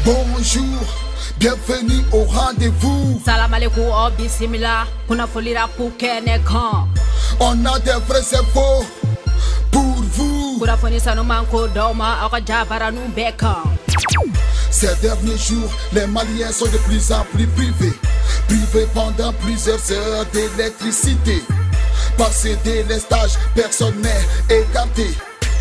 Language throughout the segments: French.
Bonjour, bienvenue au rendez-vous. Salam alaikum, bismillah. Kuna folira pour Kenekan. On a des vrais infos pour vous. Kuna foni sanumanko doma akajabara numbeka. Ces derniers jours, les Maliens sont de plus en plus privés pendant plusieurs heures d'électricité. Par ces délestages, personne n'est écarté.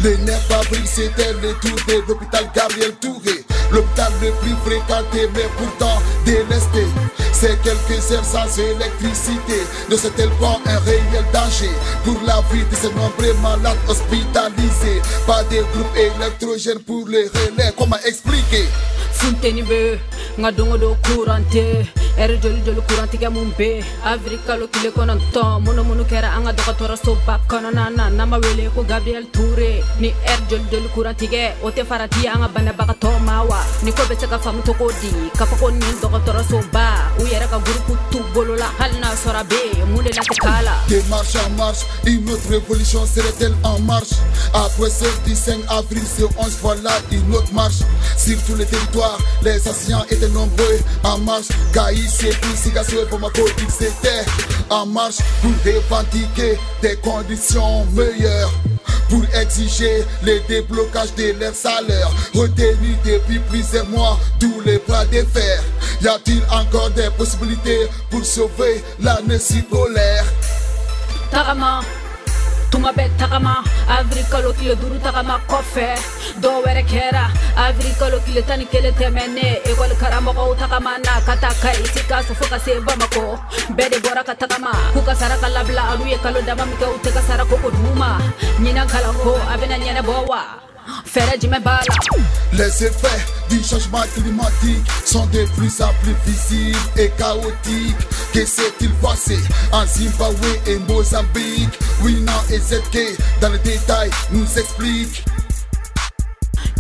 Les nerfs fabriques, c'était le tour de l'hôpital Gabriel Touré. L'hôpital le plus fréquenté mais pourtant délesté. Ces quelques heures sans électricité ne sont-elles pas un réel danger pour la vie de ces nombreux malades hospitalisés? Pas de groupe électrogène pour les relais, comment expliquer? Funteni be ngadongo do kurante ere joli kurante ke mumbe Afrika lo kile konanto mono kera anga dokatora so bakana na mawele ko Gabriel Touré ni joli kurante ke ote farati anga bana bakato mawa ni ko bese ka famu tokodi kapako ni dokatora so ba uyera ka groupe tu bolola halna sorabe mule la tekala. Des marches en marche, une autre révolution serait-elle en marche? Après celle du 5 avril, ce 11, voilà une autre marche sur tous les territoires. Les anciens étaient nombreux en marche. Gaïs, Sékou, Sigasso et Bamako, ils étaient en marche pour revendiquer des conditions meilleures, pour exiger le déblocage de leurs salaires retenus depuis plusieurs mois, d'où les bras de fer. Y a-t-il encore des possibilités pour sauver l'année scolaire? Tarama Tuma bet takama, Afrika lo kile duru takama kofe. Do were kera, Afrika lo kile tani kele temene. Ekol karama ko takama na kataka isika sufoka se bamako. Bede bora katakama, kuka saraka labla aluye kalo dama mika uteka sarako koduma. Nina kalako abena nyane bowa. Les effets du changement climatique sont de plus en plus visibles et chaotiques. Que s'est-il passé en Zimbabwe et Mozambique? Wina et ZK dans le détail nous explique.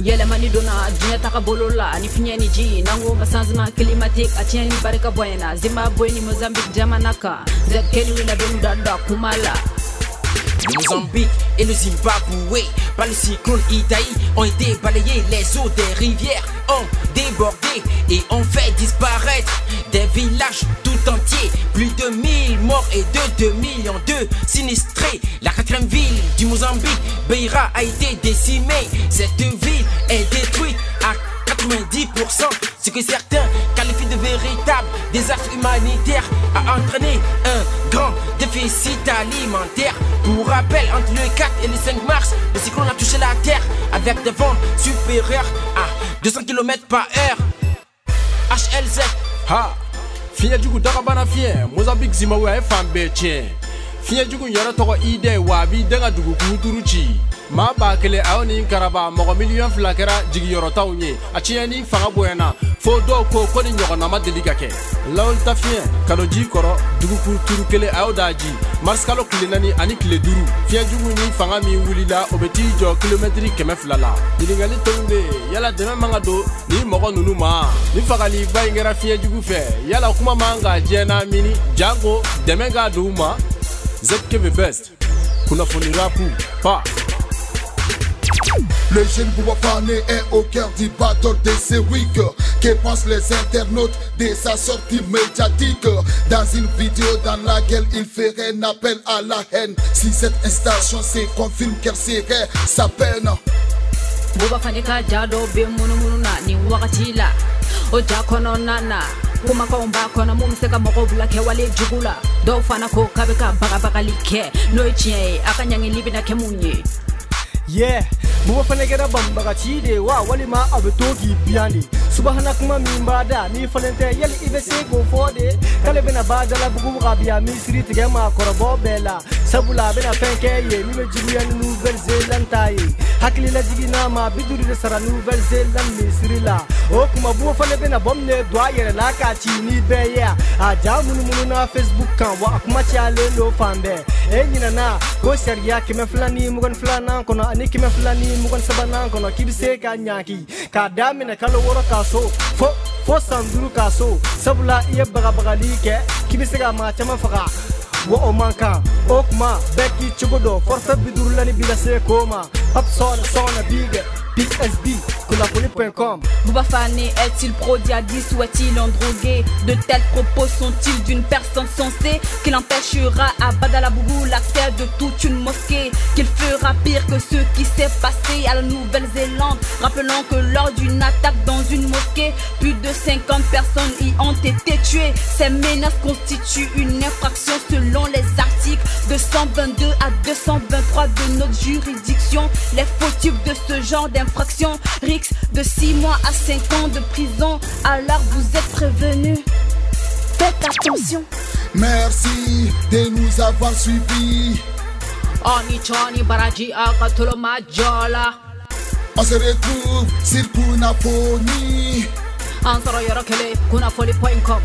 Yele mani dona dunia taka bolola ni finya ni ji nango masanzima climatique atieni baraka boyena Zimbabwe ni Mozambique jamanaka ZK ni wina benu dada kumala. Le Mozambique et le Zimbabwe, par le cyclone Idai, ont été balayés. Les eaux des rivières ont débordé et ont fait disparaître des villages tout entiers. Plus de 1000 morts et de 2 millions de sinistrés. La 4e ville du Mozambique, Beira, a été décimée. Cette ville est détruite à 90%, ce que certains qualifient de véritable désastre humanitaire, a entraîné un grand déficit alimentaire. Pour rappel, entre le 4 et le 5 mars, le cyclone a touché la terre avec des vents supérieurs à 200 km/h. HLZ. Ha! Finya jugu dakabana fien, Mozambique Zimbabwe fambe tien. Finya jugu yara toko ide wabi denga dugu kuturuchi. Ma ba kele awni karaba mogo million flakera jigi yoro tawnye achieni fanga boyana fo do ko koni nyogo na ma deligake lawol tafien kalo ji koro dugu ku turu kele awdaji mars kalo kilinani ani kile duru fien jugu ni fanga mi wulila obeti jo kilometri keme flala dilingali tombe yala deme manga do ni mogo nunu ma ni fagali bay ngera fien jugu fe yala kuma manga jena mini jango deme ga duma ZK best kuna foni rapu pa. Le jeune Boubafané est au cœur du battle de ce week. Que pensent les internautes de sa sortie médiatique? Dans une vidéo dans laquelle il ferait un appel à la haine. Si cette installation se confirme, quelle serait sa peine? Boubafané ka jado be munu na ni wakati la oja kono nana kuma ka umba kono mumseka moko bulake wale jugula do fana ko kabeka baga like no chie akanyangi libina kemunye. Yeah, Boubafané kera bambaga chide wa walima abetogi biani subhana kuma mimbada ni falente yali ibese go fode kale bena badala bugu rabia misri tigema korobo bela sabula bena fenke ye mi mejibu ya Nouvelle Zélande tayi hakili la jigina ma biduri de sara Nouvelle Zélande misri la o kuma Boubafané bena bomne doa yere la ka chi ni beya a jamu na Facebook kan wa kuma chale lo fambe enyina na ko seriya kime flani mugon flana kono ani kime flani mugon sabana kono kibise ka nyaki ka damina kalo woro ka so fo sanduru ka so sabula iye baga like kibise ka ma chama faga wo o manka okuma beki chugodo forfa bidurlani bila se koma hap sona biga Big SB, Colapoli.com. Boubafane est-il pro-djihadiste ou est-il endrogué? De tels propos sont-ils d'une personne sensée? Qu'il empêchera à Badalabougou l'accès de toute une mosquée? Qu'il fera pire que ce qui s'est passé à la Nouvelle-Zélande? Rappelons que lors d'une attaque dans une mosquée, plus de 50 personnes y ont été tuées. Ces menaces constituent une infraction selon les articles 222 à 223 de notre juridiction. Les fautifs de ce genre d'infraction risquent de 6 mois à 5 ans de prison. Alors vous êtes prévenus, faites attention. Merci de nous avoir suivis. On se retrouve sur Kunafoni. Ansoro Yorokele, Kunafoli.com.